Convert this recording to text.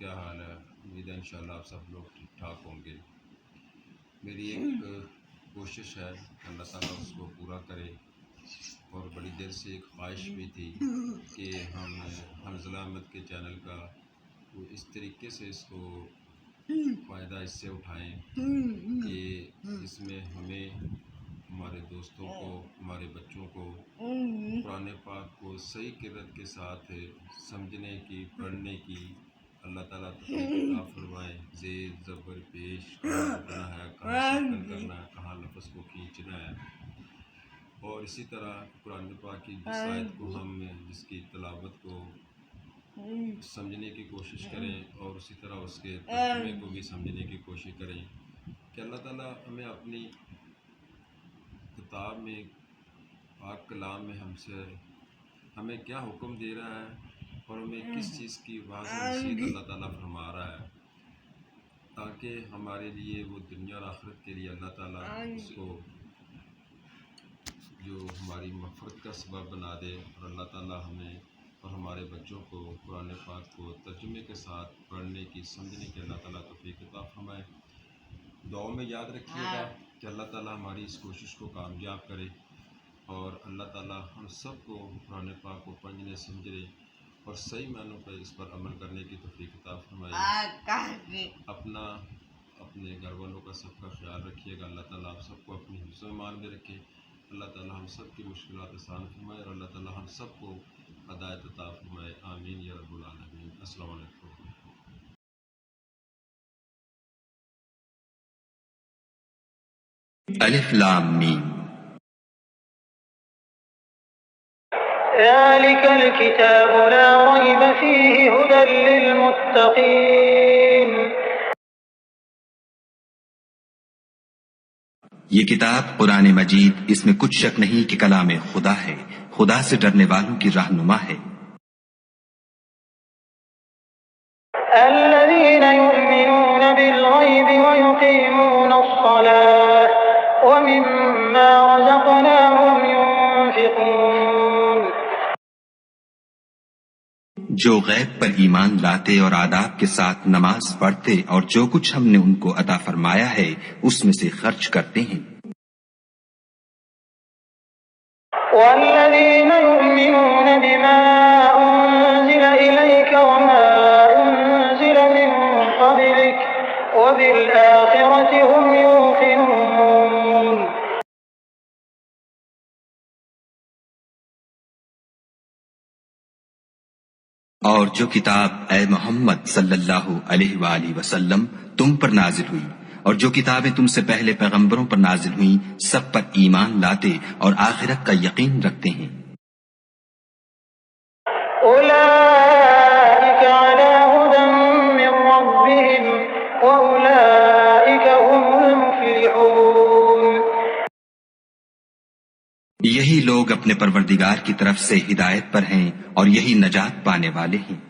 کیا حال ہے؟ امید ہے انشاءاللہ آپ سب لوگ ٹھیک ٹھاک ہوں گے۔ میری ایک کوشش ہے کہ اللہ تعالیٰ اس کو پورا کرے، اور بڑی دیر سے ایک خواہش بھی تھی کہ ہم حنظلہ احمد کے چینل کا اس طریقے سے اس کو فائدہ اس سے اٹھائیں کہ اس میں ہمیں، ہمارے دوستوں کو، ہمارے بچوں کو قرآن پاک کو صحیح قرأت کے ساتھ سمجھنے کی، پڑھنے کی اللہ تعالیٰ توفیق عطا فرمائے۔ زیر زبر پیش کہاں رکنا ہے، کہاں سکن کرنا ہے، کہاں لفظ کو کھینچنا ہے، اور اسی طرح قرآن پاک کی جس آیت کو ہم جس کی تلاوت کو سمجھنے کی کوشش کریں، اور اسی طرح اس کے ترجمے کو بھی سمجھنے کی کوشش کریں کہ اللہ تعالیٰ ہمیں اپنی کتاب میں، پاک کلام میں ہمیں کیا حکم دے رہا ہے، اور ہمیں کس چیز کی واضح نصیحت اللہ تعالیٰ فرما رہا ہے، تاکہ ہمارے لیے وہ دنیا اور آخرت کے لیے اللہ تعالیٰ اس کو جو ہماری مغفرت کا سبب بنا دے، اور اللہ تعالیٰ ہمیں اور ہمارے بچوں کو قرآن پاک کو ترجمے کے ساتھ پڑھنے کی، سمجھنے کی اللہ تعالیٰ توفیق عطا فرمائے۔ دعاؤں میں یاد رکھیے گا کہ اللہ تعالیٰ ہماری اس کوشش کو کامیاب کرے، اور اللہ تعالیٰ ہم سب کو قرآن پاک کو پڑھنے، سمجھنے اور صحیح معنوں پر اس پر عمل کرنے کی توفیق عطا فرمائے۔ اپنے گھر والوں کا سب کا خیال رکھیے گا۔ اللہ تعالیٰ آپ سب کو اپنی حفظ و ایمان میں رکھے۔ اللہ تعالیٰ ہم سب کی مشکلات آسان فرمائے، اور اللہ تعالیٰ ہم سب کو ہدایت عطا فرمائے۔ آمین یا رب العالمین۔ السلام علیکم۔ الف لام میم۔ ذلك الكتاب لا ريب فيه هدى للمتقين۔ یہ کتاب قرآن مجید، اس میں کچھ شک نہیں کہ کلام خدا ہے، خدا سے ڈرنے والوں کی رہنما ہے۔ الذين يؤمنون بالغيب ويقيمون الصلاة ومما رزقناهم ينفقون۔ جو غیب پر ایمان لاتے اور آداب کے ساتھ نماز پڑھتے، اور جو کچھ ہم نے ان کو عطا فرمایا ہے اس میں سے خرچ کرتے ہیں۔ والذين يؤمنون بما أنزل إليك وما أنزل من قبلك وبالآخرة هم يوقنون۔ اور جو کتاب اے محمد صلی اللہ علیہ وآلہ وسلم تم پر نازل ہوئی، اور جو کتابیں تم سے پہلے پیغمبروں پر نازل ہوئیں، سب پر ایمان لاتے اور آخرت کا یقین رکھتے ہیں۔ أولئك على هدى من ربهم وأولئك هم المفلحون۔ یہی لوگ اپنے پروردگار کی طرف سے ہدایت پر ہیں، اور یہی نجات پانے والے ہیں۔